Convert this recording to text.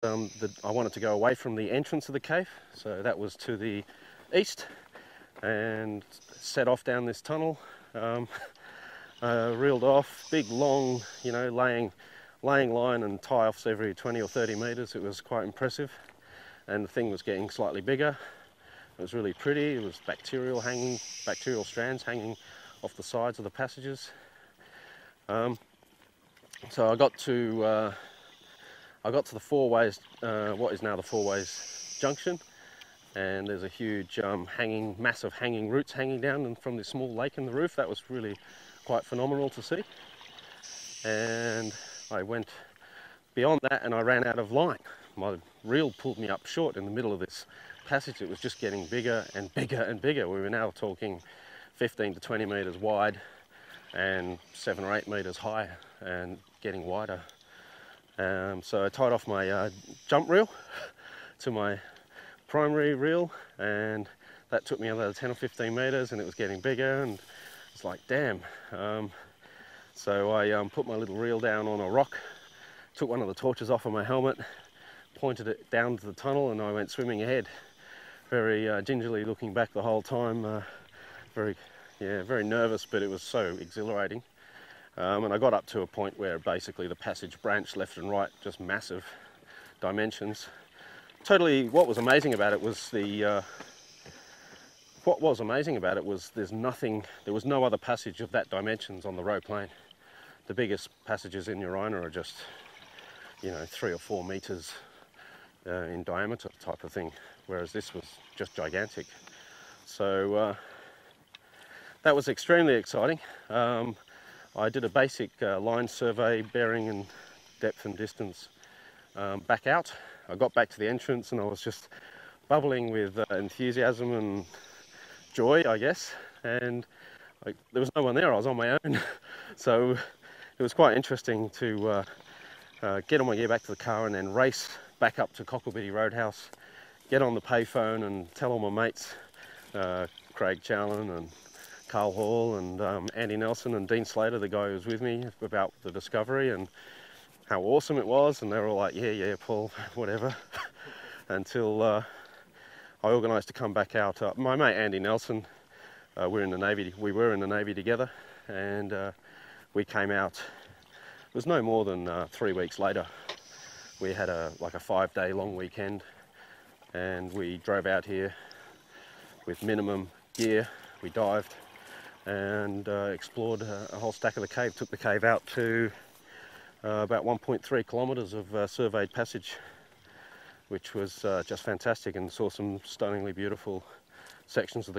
I wanted to go away from the entrance of the cave, so that was to the east, and set off down this tunnel. Reeled off, big long, you know, laying line and tie-offs every 20 or 30 metres. It was quite impressive, and the thing was getting slightly bigger. It was really pretty. It was bacterial strands hanging off the sides of the passages. So I got to the Four-Ways, what is now the Four-Ways Junction, and there's a huge massive hanging roots hanging down from this small lake in the roof. That was really quite phenomenal to see. And I went beyond that and I ran out of line. My reel pulled me up short in the middle of this passage. It was just getting bigger and bigger and bigger. We were now talking 15 to 20 metres wide and 7 or 8 metres high and getting wider. So I tied off my jump reel to my primary reel, and that took me another 10 or 15 metres, and it was getting bigger, and it's like, damn. So I put my little reel down on a rock, took one of the torches off of my helmet, pointed it down to the tunnel, and I went swimming ahead, very gingerly looking back the whole time, very nervous, but it was so exhilarating. And I got up to a point where basically the passage branched left and right, just massive dimensions. What was amazing about it was there was no other passage of that dimensions on the Roe Plain. The biggest passages in Urina are just, you know, 3 or 4 metres in diameter type of thing, whereas this was just gigantic. So that was extremely exciting. I did a basic line survey, bearing and depth and distance back out. I got back to the entrance and I was just bubbling with enthusiasm and joy, I guess, and there was no one there. I was on my own. So it was quite interesting to get on my gear back to the car and then race back up to Cocklebiddy Roadhouse, get on the payphone and tell all my mates, Craig Challen and Carl Hall and Andy Nelson and Dean Slater, the guy who was with me, about the discovery and how awesome it was. And they were all like, yeah, Paul, whatever. Until I organised to come back out. My mate Andy Nelson, we were in the Navy together, and we came out. It was no more than 3 weeks later. We had a 5-day long weekend, and we drove out here with minimum gear. We dived and explored a whole stack of the cave. Took the cave out to about 1.3 kilometres of surveyed passage, which was just fantastic, and saw some stunningly beautiful sections of the